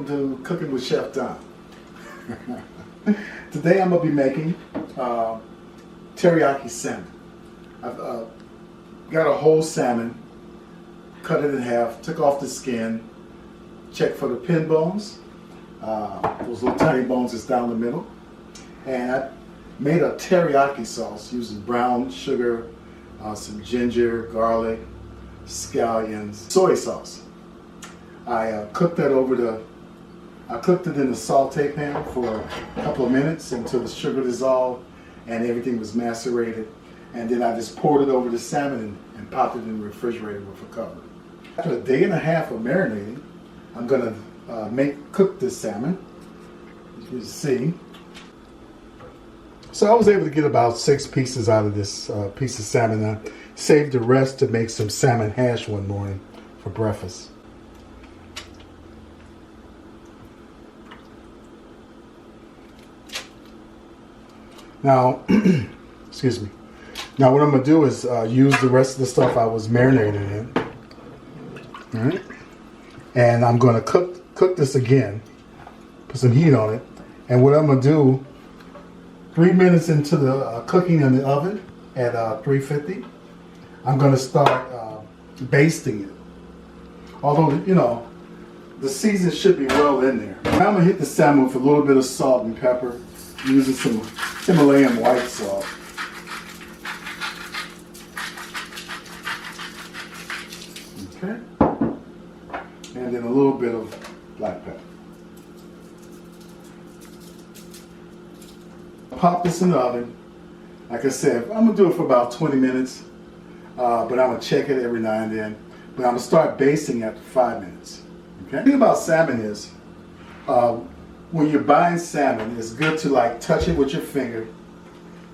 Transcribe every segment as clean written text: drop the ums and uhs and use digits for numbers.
welcome to Cooking with Chef Don. Today I'm going to be making teriyaki salmon. I've got a whole salmon, cut it in half, took off the skin, checked for the pin bones, those little tiny bones that's down the middle, and I made a teriyaki sauce using brown sugar, some ginger, garlic, scallions, soy sauce. I cooked that I cooked it in the saute pan for a couple of minutes until the sugar dissolved and everything was macerated. And then I just poured it over the salmon and popped it in the refrigerator with a cover. After a day and a half of marinating, I'm going to cook this salmon, as you can see. So I was able to get about 6 pieces out of this piece of salmon. I saved the rest to make some salmon hash one morning for breakfast. Now, excuse me. Now what I'm going to do is use the rest of the stuff I was marinating in. All right. And I'm going to cook this again. Put some heat on it. And what I'm going to do, 3 minutes into the cooking in the oven at 350, I'm going to start basting it. Although, you know, the season should be well in there. Now I'm going to hit the salmon with a little bit of salt and pepper, using some Himalayan white salt. Okay. And then a little bit of black pepper. Pop this in the oven. Like I said, I'm going to do it for about 20 minutes, but I'm going to check it every now and then. But I'm going to start basting after 5 minutes. Okay. The thing about salmon is, when you're buying salmon, it's good to like touch it with your finger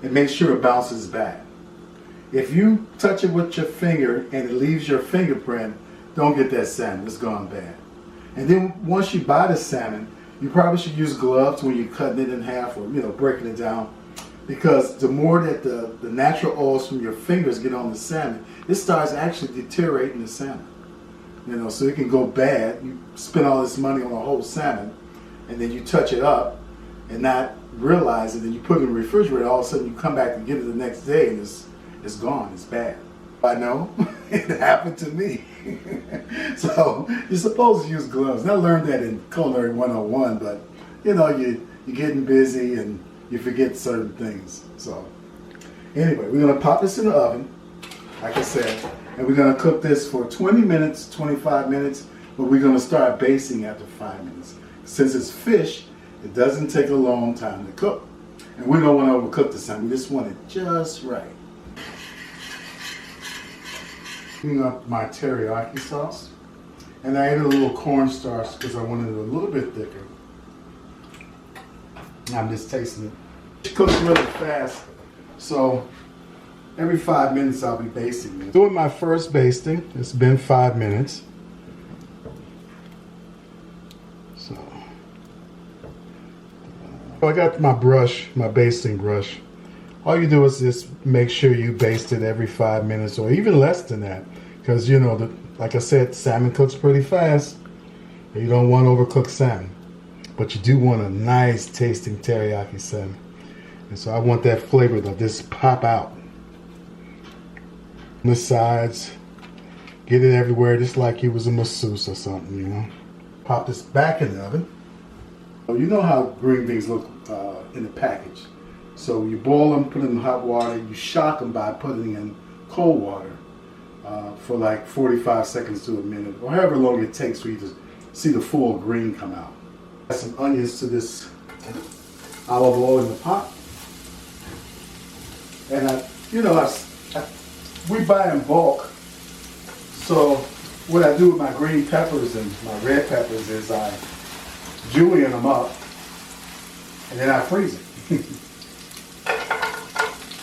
and make sure it bounces back. If you touch it with your finger and it leaves your fingerprint, don't get that salmon. It's gone bad. And then once you buy the salmon, you probably should use gloves when you're cutting it in half or, you know, breaking it down, because the more that the natural oils from your fingers get on the salmon, it starts actually deteriorating the salmon. You know, so it can go bad. You spend all this money on a whole salmon, and then you touch it up and not realize it, and you put it in the refrigerator, all of a sudden you come back to get it the next day and it's gone, it's bad. I know, it happened to me. So you're supposed to use gloves. And I learned that in Culinary 101, but you know, you're getting busy and you forget certain things. So anyway, we're gonna pop this in the oven, like I said, and we're gonna cook this for 20 minutes, 25 minutes, but we're gonna start basting after 5 minutes. Since it's fish, it doesn't take a long time to cook. And we don't want to overcook the salmon. We just want it just right. Heating up my teriyaki sauce. And I added a little cornstarch because I wanted it a little bit thicker. I'm just tasting it. It cooks really fast. So every 5 minutes I'll be basting it. Doing my first basting. It's been 5 minutes. I got my brush, my basting brush. All you do is just make sure you baste it every 5 minutes or even less than that. Because, you know, like I said, salmon cooks pretty fast. You don't want overcooked salmon. But you do want a nice tasting teriyaki salmon. And so I want that flavor to just pop out. On the sides, get it everywhere just like it was a masseuse or something, you know. Pop this back in the oven. You know how green beans look in the package. So you boil them, put them in hot water, you shock them by putting in cold water for like 45 seconds to a minute, or however long it takes for you to see the full green come out. Add some onions to this olive oil in the pot. And we buy in bulk. So what I do with my green peppers and my red peppers is I julienne them up, and then I freeze it.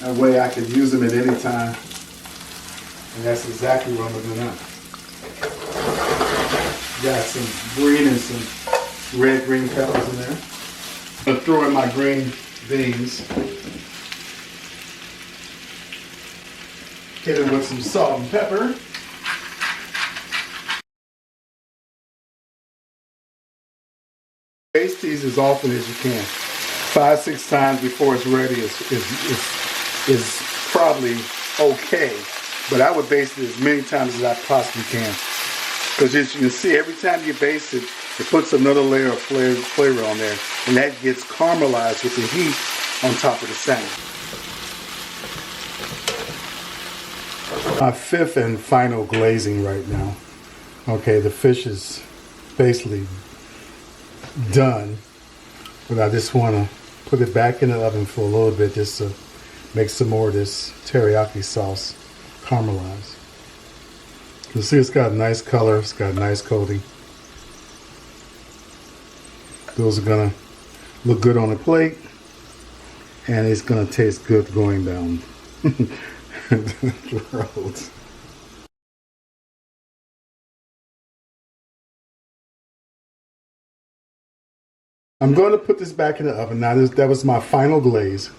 That way I can use them at any time, and that's exactly what I'm going to do now. Got some green and some red-green peppers in there. I'm going to throw in my green beans. Hit it with some salt and pepper. Baste these as often as you can. 5-6 times before it's ready is probably okay. But I would baste it as many times as I possibly can. Because as you can see, every time you baste it, it puts another layer of flavor on there. And that gets caramelized with the heat on top of the salmon. My 5th and final glazing right now. Okay, the fish is basically done. But I just want to put it back in the oven for a little bit just to make some more of this teriyaki sauce caramelize. You can see it's got a nice color, it's got a nice coating. Those are gonna look good on the plate, and it's gonna taste good going down the road. I'm going to put this back in the oven. Now that was my final glaze,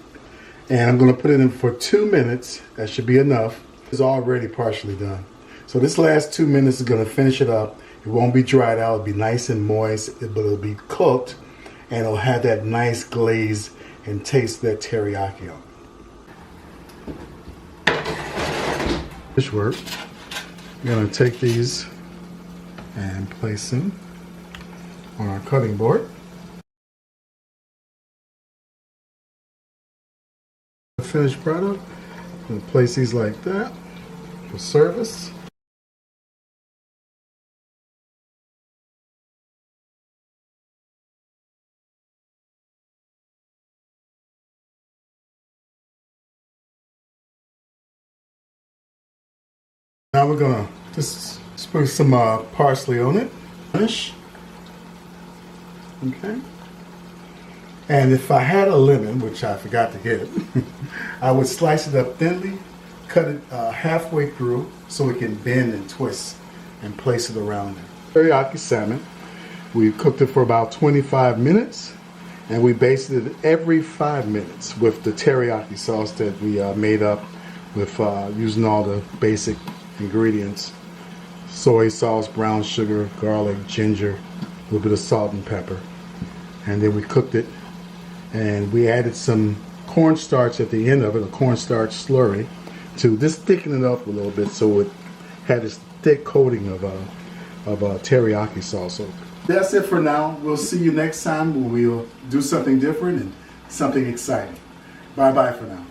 and I'm going to put it in for 2 minutes. That should be enough. It's already partially done. So this last 2 minutes is going to finish it up. It won't be dried out. It'll be nice and moist, but it'll be cooked, and it'll have that nice glaze and taste that teriyaki on it. Fish work. I'm going to take these and place them on our cutting board. The finished product. I'm going to place these like that for service. Now we're going to just sprinkle some parsley on it. Finish. Okay. And if I had a lemon, which I forgot to get, I would slice it up thinly, cut it halfway through so it can bend and twist, and place it around there. Teriyaki salmon. We cooked it for about 25 minutes, and we basted it every 5 minutes with the teriyaki sauce that we made up with using all the basic ingredients: soy sauce, brown sugar, garlic, ginger, a little bit of salt and pepper. And then we cooked it, and we added some cornstarch at the end of it, a cornstarch slurry, to just thicken it up a little bit so it had this thick coating of teriyaki sauce over it. That's it for now. We'll see you next time when we'll do something different and something exciting. Bye-bye for now.